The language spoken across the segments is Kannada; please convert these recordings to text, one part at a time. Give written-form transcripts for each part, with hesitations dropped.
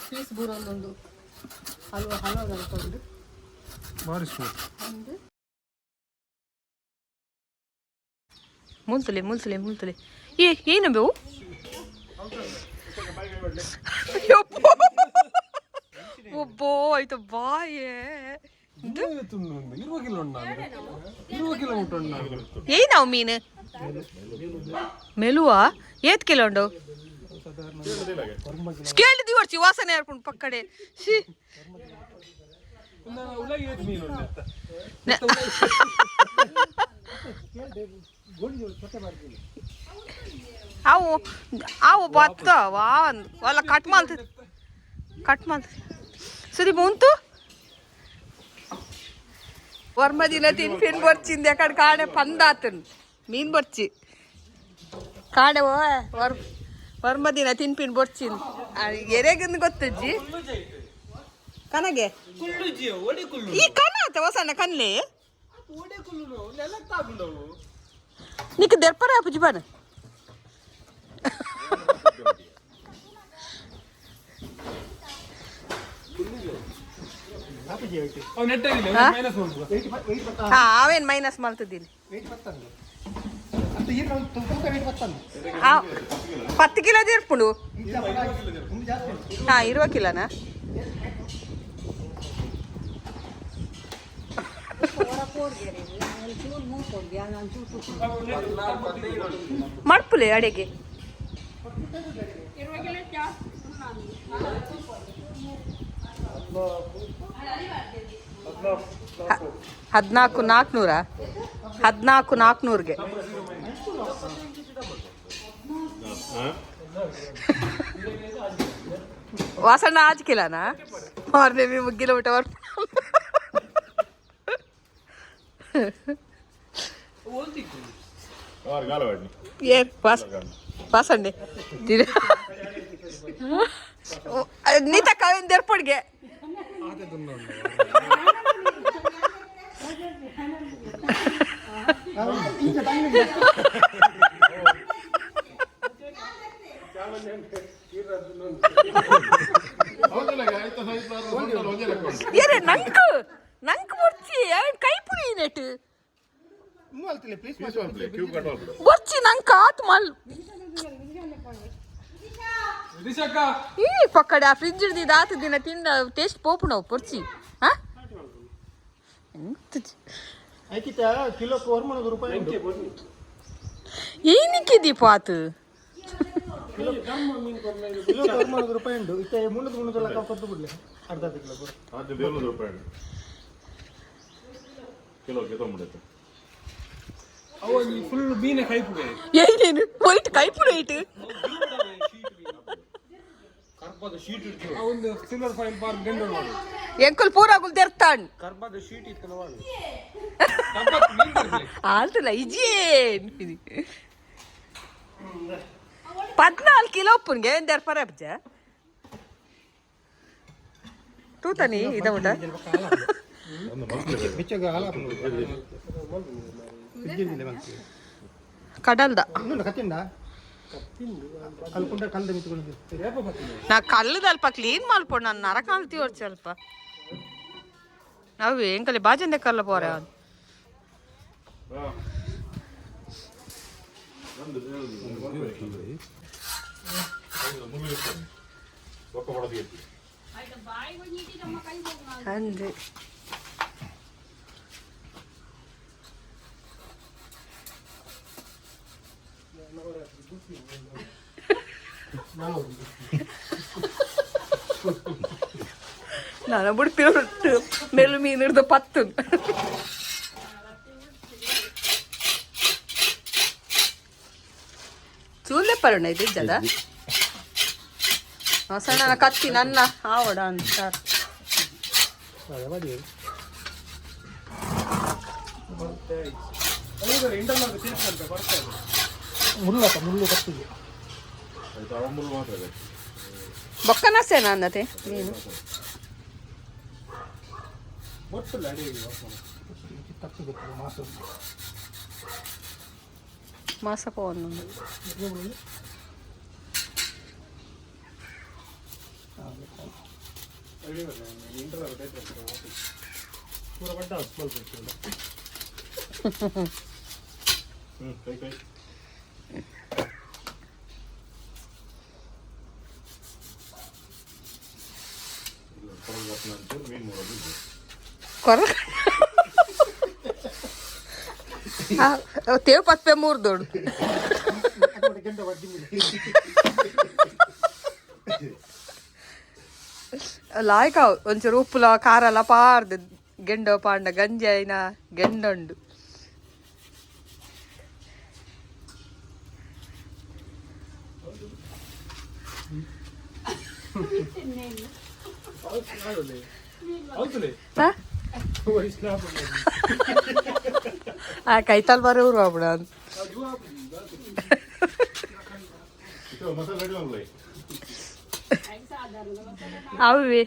ಪೀಸ್ ಬೂರಲ್ಲೊಂದು ಹಲ್ವಾ ಅನ್ಕೊಂಡು ಮುಲ್ತಲೆ ಏನು ಬೇವು ಒಬ್ಬೋ ಆಯ್ತು ಬಾಯೇ ಏನಾವು ಮೀನು ಮೆಲುವಾ ಏತ್ ಕಿಲೋ ಉಂಡು ಸ್ಕೇಲ್ ದಿವರ್ಸಿ ವಾಸನೆ ಹಾರ್ಕೊಂಡು ಪಕ್ಕಡೆ ಅವು ಅವು ಬತ್ತಾವ వాళ్ళ ಕಟ್ ಮಾಡ್ತ ಸುದಿ ಮುಂತು ವರ್ಮದಿನ ತಿನ್ಪಿನ್ ಬರ್ಚಿಂದ ಯಾಕಡೆ ಕಾಡೆ పందాತನ್ ಮೀನ್ ಬರ್ಚಿ ಕಾಡೆ ವರ್ಮದಿನ ತಿನ್ಪಿನ್ ಬರ್ಚಿಂದ ಎರೆಗಂದು ಗೊತ್ತಜ್ಜಿ ಕನಗೆ ಈ ಕನ ಆತ ಹೊಸಣ್ಣ ಕನ್ಲೆ నీకు దెర్పరా పుజిబాను ಅವೇನು ಮೈನಸ್ ಮಾಡ್ತಿದ್ದೀನಿ 10 ಕಿಲೋ ದೆರ್ಪುಡು 20 ಕಿಲೋನಾ ಮಡ್ಪುಲೆ ಅಡೆಗೆ ಹದಿನಾಲ್ಕು 400ಗೆ ವಾಸಣ್ಣ आज केला ना और ने भी मुग्गीला उठावर ये पास अंडे नीता कविन दर्पड़गे ನಂಕು ಬರ್ಚಿ ಕೈಪುರಿ ನೆಟ್ ಬರ್ಚಿ ನಂಕ ಆತ್ ಮಲ್ ಈ ಪಕ್ಕಡೆ ಆ ಫ್ರಿಜ್ ಹಿಡ್ದಿದ್ದು ಆತ ದಿನ ತಿಂದ ಟೇಸ್ಟ್ ಪೋಪು ನಾವು ಬರ್ಚಿ ಏನಕ್ಕೆ ದೀಪ ಆತು ಏನೇನು ವೈಟ್ ಕೈಪುಡ ಐಟು ಎಂಕಲ್ ಪೂರಾಗುಲ್ ತೆರ್ತಾಣ್ ಆಲ್ತಲ್ಲ ಇಜೇನ್ 14 ಕಿಲೋ ಉಪ್ಪುನ್ಗೆ ಎಂದೆರ್ ಪರಬ್ಜ ತೂತನಿ ಇದ ಉಂಟ ಕಡಲ್ದ ನಾ ಕಲ್ಲದಲ್ಪ ಕ್ಲೀನ್ ಮಲ್ಪೊಂಡು ನಾನು ನರಕಾಲ್ತಿ ಹೊರ್ಚಿ ಅಲ್ಪ ಅವು ಎಂಕಲೆ ಬಾಜಂದೆ ಕಲ್ಲ ಪೋರ ಅಂದ್ರೆ ನಾನು ಬಿಡ್ತೀವಿ ಮೇಲು ಮೀನು ಹಿಡ್ದು ಪತ್ತು ಚೂಲೆ ಪರಣ ಇದೆ ಜದ ಸಣ್ಣ ಕತ್ತಿ ನನ್ನ ಆವಡ ಅಂತ ಮುಳ್ಳು ಕತ್ತಿಗೆ ಬೊಕ್ಕನಸೇನಾ ಅನ್ನತೆ ಮೀನು ಮಾಸಪವನ್ನು ಕೊರ ತೇವ್ ಪತ್ಪೆ ಮೂರು ದೊಡ್ಡ ಲಾಯ್ಕ ಒಂಚೂರು ಉಪ್ಪುಲ ಖಾರ ಎಲ್ಲ ಪಾರ್ದು ಗೆಂಡ ಪಾಂಡ ಗಂಜಿ అయిన ಗೆಂಡೊಂಡು ಆ ಕೈತಾಲ್ ಬರೋ ಊರು ಆಗ್ಬಿಡ ಅವಿ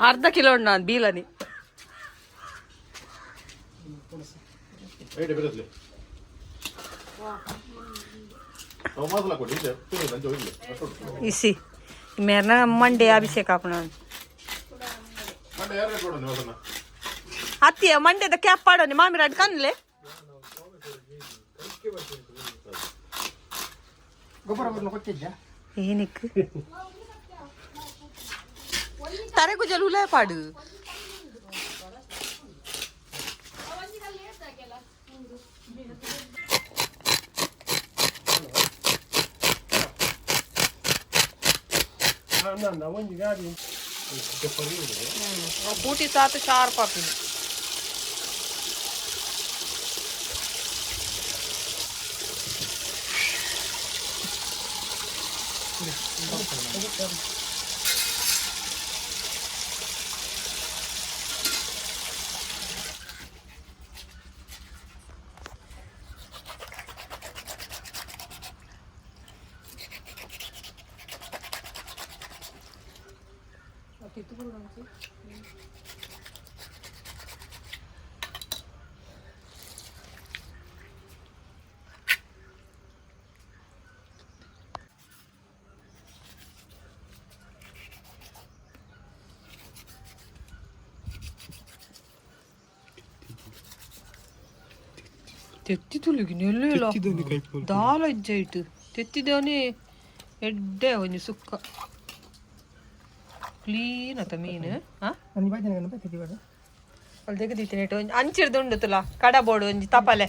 ಅರ್ಧ ಕಿಲೋ ಉಂಡು ನಾನು ಬೀಲನಿ ಇಸಿ ಮೇರ್ನ ಮಂಡೆ ಅಭಿಷೇಕ ಹಾಕೋಣ ಹತ್ತಿಯ ಮಂಡ್ಯದ ಕ್ಯಾಪ್ ಪಾಡೋನಿ ಮಾಮಿರಾಡ್ ಕನ್ಲೆ ಏನಕ್ಕೆ ತರೆಗುಜಲ್ ಹುಲ ಪಾಡು ಕೂಟಿ ಸಾತು ಶಾರ್ಪ್ ಹಾಕಿನಿ ತೆತ್ತಿದುಲಿಗೆ ಎಲ್ಲೆಲ್ಲ ದಾಲ ಇಜ್ಜೆ ಇಟ್ಟು ತೆತ್ತಿದವನೇ ಎಡ್ಡೆ ಒಂಜಿ ಸುಕ್ಕ ಕ್ಲೀನ್ ಆತ ಮೀನು ಅಲ್ಲಿ ತೆಗೆದಿತ್ತೀನಿ ಒಂಜಿ ಅಂಚಿರ್ದು ಉಂಡು ತುಲ ಕಡ ಬೋಡು ಒಂಜಿ ತಪಲೆ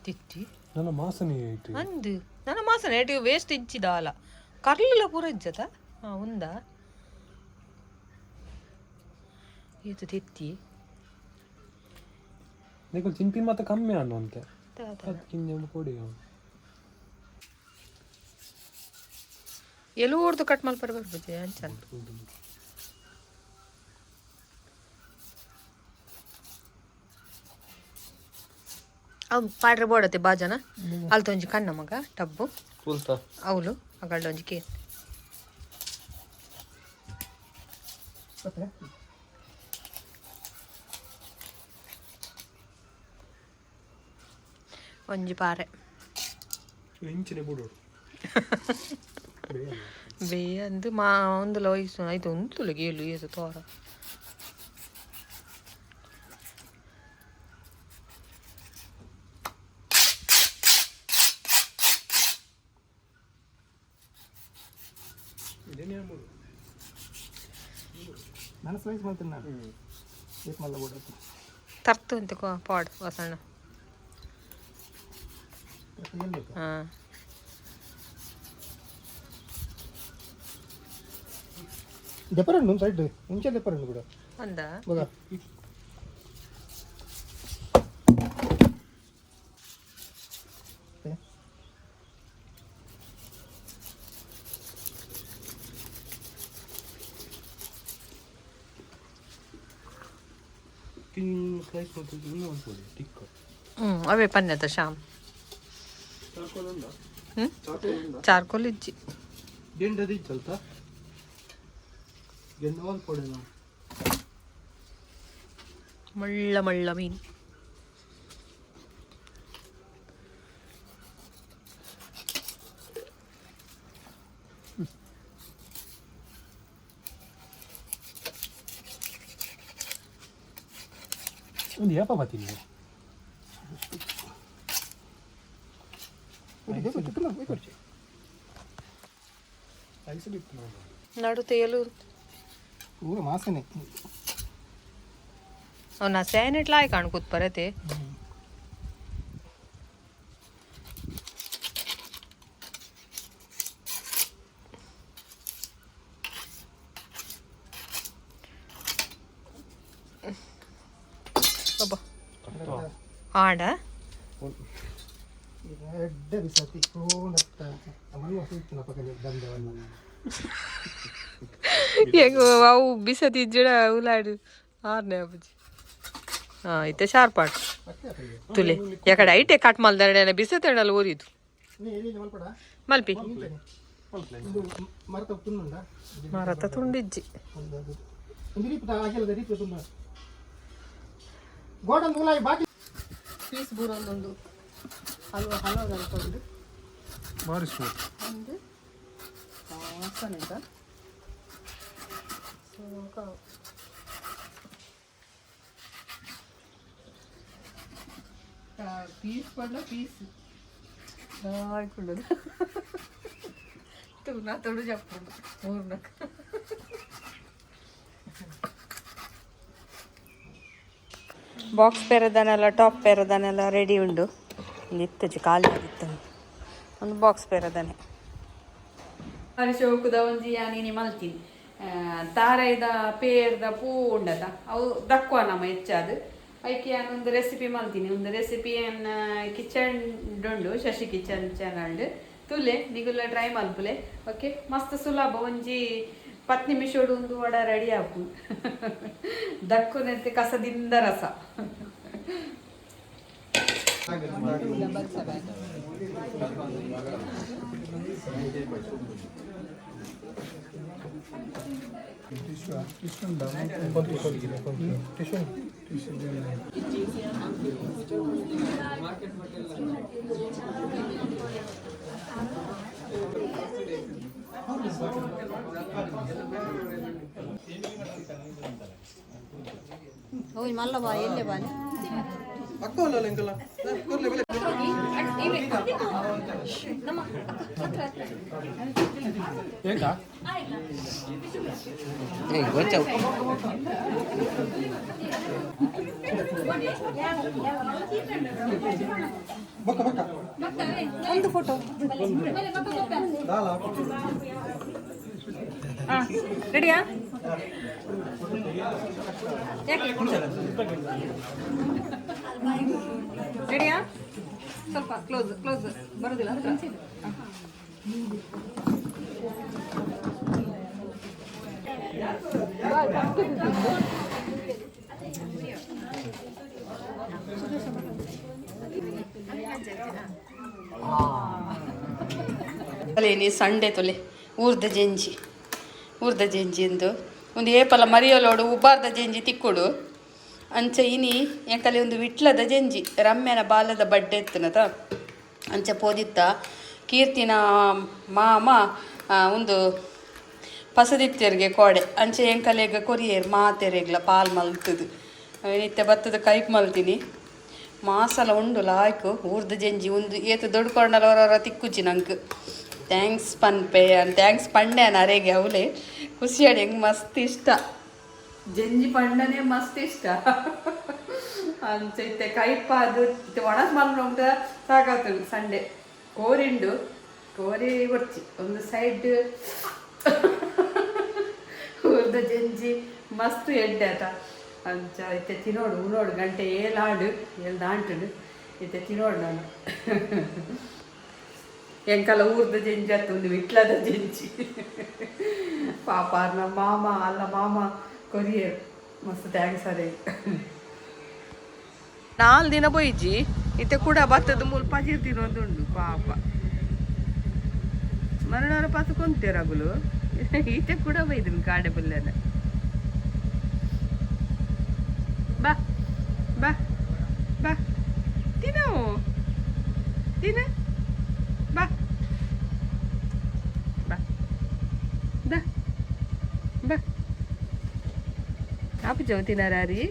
ತಿತ್ತಿ ನನ್ನ ಮಾಸನೆ ಅಂದು ನನ್ನ ಮಾಸನೆ ಏಟು ವೇಸ್ಟ್ ಇಜ್ಜಿದಾಲ ಕರ್ಲಿಲ್ಲ ಪೂರ ಇಜ್ಜತ ಉಂದ ಇದು ತಿತ್ತಿ ಚಿಂಪಿನ ಮತ್ತೆ ಕಮ್ಮಿ ಅನ್ನು ಅಂತೆ ಕೊಡಿ ಎಲ್ಲೂ ಊರ್ದು ಕಟ್ ಮಾಡಿ ಬರ್ಬೋದು ಅಂಚನ್ ಅವು ಪಾಡ್ರೆ ಬೋಡತ್ತೆ ಬಾಜನ ಅಲ್ತ ಒಂಜಿ ಕಣ್ಣ ಮಗ ಟಬ್ಬು ಅವಳು ಅಗಳ್ಳ ಒಂಜಿ ಕೇನ್ ಒಂಜಿ ಪಾರೆ ಬೇ ಅಂದು ಮಾ ಒಂದು ಲೋಯ್ಸು ಆಯ್ತು ಒಂದು ಗೇಲು ಏಸು ತೋರ ತರ್ತು ಅಂತ ಪಾಡ್ ವಸಣ್ಣ ಹಾಂ ದೆಪ್ಪರಂಡು ಸೈಡ್ ಮುಂಚೆ ದೆಪ್ಪರಂಡು ಕೂಡ ಅಂದ ಸ್ಲೈಸ್ ಮಾಡ್ತಿದ್ದು ಇನ್ನೂ ಅನ್ಬೋದು ಟಿಕ್ಕ అవే పన్నెత శ్యామ్ ಚಾರ್ಕೋಲ್ ಉಂಟಾ చార్కోల్ ఇచ్చి ಗೆಂಡದಿ ಚಲ್ತಾ ಗೆಂಡ ವಾಲ್ ಪೊಡೆನಾ మళ్ళ మళ్ళ మీన్ ಒಂದು ಯಾಪ ಬಾತೀನಿ నడు తేలు ಪೂರ ಮಾಸನೆ ಅವನ ಸ್ಯಾನೆಟ್ಲಾ ಕಾಣ್ಕೂತ್ ಬರತೆ ಆಡ ಅವು ಬಿಸತಿ ಜಡ ಉಲಾಡು ಆರ್ನೆ ಅಪ್ಪಜಿ అయితే షార్పాటు తులే ఎక్కడ అయితే కట్ మల్దాడ బిసతేడాలు ఊరిదు మల్పి మరత తుండిజ్జి ಪೀಸ್ ಬೂರೊಂದು ಹಲ್ವಾ ಹಲ್ವಾ ಕಲ್ಕೊಂಡು ಭಾರಿ ಸ್ಮೂತ್ ಒಂದು ವಾಸನೆ పీస్ పడ్డ పీస్ ఆడుకుండదు నా తోడు చెప్పండి ఊరినాక ಬಾಕ್ಸ್ ಪೇರದನೆಲ್ಲ ಟಾಪ್ ಪೇರದನೆಲ್ಲ ರೆಡಿ ಉಂಡು ಒಂದು ಇತ್ತಜಿ ಖಾಲಿ ಆಗಿತ್ತು ಒಂದು ಬಾಕ್ಸ್ ಪೇರದನೆ ಶೋಕುದ ಒಂಜಿ ಯಾನಿ ಮಲ್ತೀನಿ ತಾರೈದ ಪೇರ್ದ ಪೂ ಉಂಡದ ಅವು ದಕ್ಕುವ ನಮ್ಮ ಹೆಚ್ಚಾದ ಐಕೆ ಒಂದು ರೆಸಿಪಿ ಮಲ್ತೀನಿ ಒಂದು ರೆಸಿಪಿ ಕಿಚನ್ ಉಂಡು ಶಶಿ ಕಿಚನ್ ಚಾನಲ್ ತುಲೆ ನಿಗುಲ್ಲ ಟ್ರೈ ಮಲ್ಪುಲೆ ಓಕೆ ಮಸ್ತ್ ಸುಲಭ ಒಂಜಿ 10 ನಿಮಿಷೋಡು ಒಂದು ವಡ ರೆಡಿ ಆಪು ದಕ್ಕುನೆತ್ತೆ ಕಸದಿಂದ ರಸ ఓయ్ మళ్ళా బా ఎల్లే బాని ಅಕ್ಕೋಲ್ಲ ಲೆಂಕಲ್ಲ ಕೊರ್ಲೆ ಬೆಲೆ ಏಕಾ ಏ ಗೊಚ್ಚು ಬಕ್ಕ ಬಕ್ಕ ಒಂದು ಫೋಟೋ ದಾಲ ರೆಡಿಯಾ ಯಾಕೆ ರೆಡಿಯಾ ಸ್ವಲ್ಪ ಕ್ಲೋಸ್ ಕ್ಲೋಸ್ ಬರೋದಿಲ್ಲ ಅಲ್ಲೇನಿ ಸಂಡೆ ತೊಲೆ ಊರ್ದ ಜೆಂಜಿ ಎಂದು ಒಂದು ಏಪಲ ಮರಿಯಲೋಡು ಉಬ್ಬಾರ್ದ ಜೆಂಜಿ ತಿಕ್ಕುಡು ಅಂಚ ಇನಿ ಎಂಕಲೆ ಒಂದು ವಿಟ್ಲದ ಜೆಂಜಿ ರಮ್ಯನ ಬಾಲದ ಬಡ್ಡೆ ಎತ್ತನದ ಅಂಚ ಪೋದಿತ್ತ ಕೀರ್ತಿನ ಮಾಮ ಒಂದು ಪಸದಿತ್ತೆರ್ಗೆ ಕೋಡೆ ಅಂಚೆ ಎಂಕಲೆಗ ಕೊರಿಯರ್ ಮಾತೆರೆಗ್ಲ ಪಾಲ್ ಮಲ್ತದು ನಿತ್ಯ ಭತ್ತದ ಕೈಪ್ ಮಲ್ತೀನಿ ಮಾಸಲ ಉಂಡು ಲಾಯ್ಕು ಊರ್ದ ಜೆಂಜಿ ಒಂದು ಏತು ದೊಡ್ಡ ಕೊಂಡಲವರ ತಿಕ್ಕುಜಿ ನಂಗೆ ಥ್ಯಾಂಕ್ಸ್ ಪನ್ಪೆ ಥ್ಯಾಂಕ್ಸ್ ಪಂಡೆ ನರೇಗೆ ಅವಲೆ ಖುಷಿಯಾಡಿ ಹೆಂಗೆ ಮಸ್ತ್ ಇಷ್ಟ ಜಂಜಿ ಪಂಡನೆ ಮಸ್ತ್ ಇಷ್ಟ ಅಂಚೈತೆ ಕೈಪ ಅದು ಒಣಸ್ ಮಲ್ಲು ಉಂಟ ಸಾಕಾಗ್ತದೆ ಸಂಡೆ ಕೋರಿಂಡು ಕೋರಿ ಕೊಡ್ಚಿ ಒಂದು ಸೈಡ್ ಊರ್ದ ಜಂಜಿ ಮಸ್ತ್ ಎಡ್ಡೆ ಆತ ಅಂಚ ಐತೆ ತಿನ್ನೋಡು ಉಣೋಡು ಗಂಟೆ ಏಳು ದಾಂಟುಡು ಐತೆ ತಿನ್ನೋಡು ನಾನು ಎಂಕಲ ಊರ್ದ ಜೆಂಜಿ ಅತ್ತ ಒಂದು ವಿಟ್ಲದ ಜೆಂಜಿ ಪಾಪ ನಮ್ಮ ಮಾಮ ಅಲ್ಲ ಮಾಮ ಕೊರಿಯರ್ ಮಸ್ತ್ ಥ್ಯಾಂಕ್ಸ್ ಅದೇ 4 ದಿನ ಬೊಯ್ಜಿ ಇತ್ತೆ ಕೂಡ ಭತ್ತದ ಮೂಲ ಪಜಿರ್ ತಿನ್ನೋದುಂಡು ಪಾಪ ಮರಣವರ ಪತ್ಕೊಂತೆ ರಗುಲು ಈತೆ ಕೂಡ ಬೈದನು ಕಾಡೆ ಬಲ್ಲೆನ ಬಾ ಬಾ ಬಾ ತಿನ್ನೋ ತಿನ್ನ ಬಾ ಬಾ ಬಾ ಬಾ apa jauh tinarari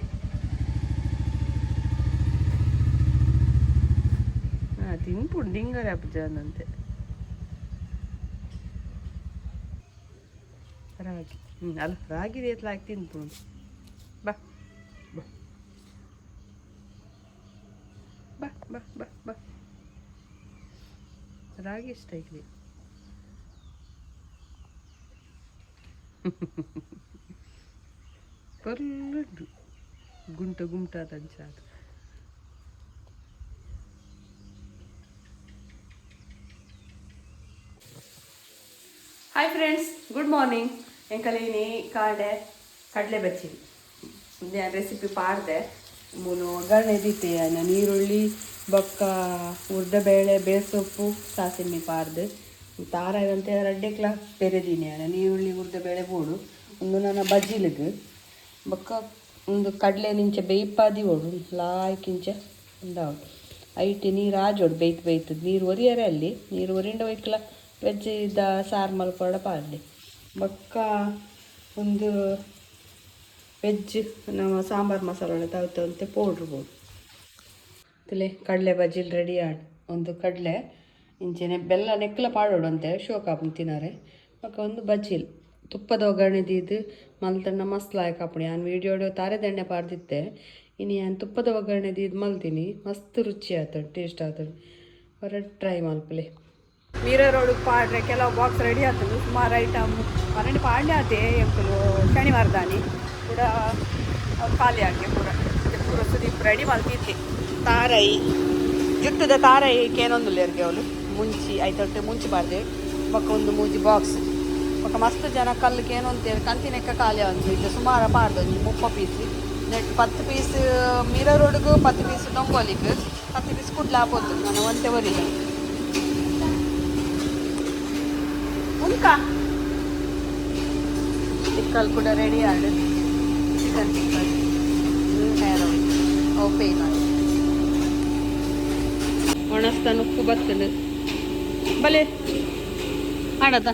tin punding gar apa jauh nanti ragi al ragi dia like tin pun bah bah bah bah bah bah ragi steak dia ಪರ್ಲಡ್ಡು ಗುಂಟ ಗುಂಟಾದಂಚಾದ ಹಾಯ್ ಫ್ರೆಂಡ್ಸ್ ಗುಡ್ ಮಾರ್ನಿಂಗ್ ಎಂಕಲೀನಿ ಕಾಡೆ ಕಡಲೆ ಬಚ್ಚಿನಿ ರೆಸಿಪಿ ಪಾಡ್ದೆ ಮೂನು ಒಗ್ಗರಣೆ ದಿತ್ತೆ ನೀರುಳ್ಳಿ ಬೊಕ್ಕ ಉರ್ದ ಬೇಳೆ ಬೇಸೊಪ್ಪು ಸಾಸಿಮೆ ಪಾಡ್ದೆ ತಾರಾಗಂತೆ ರಡ್ಡೆಕ್ಲ ಪೆರೆದೀನಿ ನೀರುಳ್ಳಿ ಉರ್ದ ಬೇಳೆ ಬೋಡು ಒಂದು ನನ್ನ ಬಜ್ಜಿಲಿಗೆ ಬೊಕ್ಕ ಒಂದು ಕಡಲೆ ನಿಂಚೆ ಬೇಯ್ಪಾದಿ ಓಡು ಲಾಯ್ಕಿಂಚ ಉಂಡಾವು ಐಟಿ ನೀರು ಆಜೋಡು ಬೇಯ್ತದ ನೀರು ಒರಿಯರೆ ಅಲ್ಲಿ ನೀರು ಒರಿಂಡ ಒಯ್ಕಲ ವೆಜ್ ಇದ್ದ ಸಾರು ಮಲ್ಕೊಡ ಪಾಡ್ಲಿ ಬೊಕ್ಕ ಒಂದು ವೆಜ್ ನಮ್ಮ ಸಾಂಬಾರು ಮಸಾಲೆ ತವತ್ತಂತೆ ಪೌಡ್ರ್ ಬೋಡು ತಲೆ ಕಡಲೆ ಬಜ್ಜಿಲ್ ರೆಡಿ ಆಡ್ ಒಂದು ಕಡಲೆ ಇಂಚೆನೆ ಬೆಲ್ಲ ನೆಕ್ಕಲ ಪಾಡೋಡು ಅಂತೆ ಶೋಕಾಪು ತಿನ್ನಾರೆ ಬೊಕ್ಕ ಒಂದು ಬಜ್ಜಿಲ್ ತುಪ್ಪದ ಒಗ್ಗರಣೆದಿದ್ದು ಮಲ್ತಣ್ಣ ಮಸ್ತ್ ಲಾಯಕ್ ಹಾಪಣಿ ನಾನು ವೀಡಿಯೋಡು ತಾರೆದೆಣ್ಣೆ ಪಾಡ್ದಿತ್ತೆ ಇನ್ನು ನಾನು ತುಪ್ಪದ ಒಗ್ಗರಣೆದಿದ್ದು ಮಲ್ತೀನಿ ಮಸ್ತ್ ರುಚಿ ಆಗ್ತದೆ ಟೇಸ್ಟ್ ಆಗ್ತದೆ ಹೊರ ಟ್ರೈ ಮಲ್ಪಲೆ ಮೀರರೋಡು ಪಾಡ್ರೆ ಕೆಲವು ಬಾಕ್ಸ್ ರೆಡಿ ಆಗ್ತದೆ ಸುಮಾರು ಐಟಮ್ ಮರಳಿ ಪಾಡ್ಯ ಆತೆ ಎಂಕಲು ಶನಿವಾರದಾನಿ ಕೂಡ ಖಾಲಿ ಆಗಿ ಪೂರ ಸುದೀಪ್ ರೆಡಿ ಮಲ್ತಿದ್ದೆ ತಾರೈ ಜುಟ್ಟದ ತಾರೈ ಏನೊಂದು ಲೇರ್ಗೆ ಅವಳು ಮುಂಚಿ ಐತೊಟ್ಟೆ ಮುಂಚಿ ಬಾರ್ದೆ ಬೊಕ್ಕ ಒಂದು ಮೂಜಿ ಬಾಕ್ಸ್ ఒక మస్తు జన కళ్ళకి ఏనుంతేవి కంతినెక్క ఖాళీ ఉంది ఇట్లా సుమారు పాడదు 30 పీస్ నెట్ 10 పీస్ మీర రోడ్డుకు 10 పీస్ డొంగోలికి 10 పీస్ కుట్లు ఆపోతుంది మనం అంతే వరి ఇంకా టిక్కలు కూడా రెడీ ఆడు చికెన్ టిక్కలు ಹೇರ್ ಓಪೇ ಮಾಡಿ ಒಣಸ್ತಾನ ಉಪ್ಪು ಬರ್ತದೆ ಬಲೆ ಆಡದ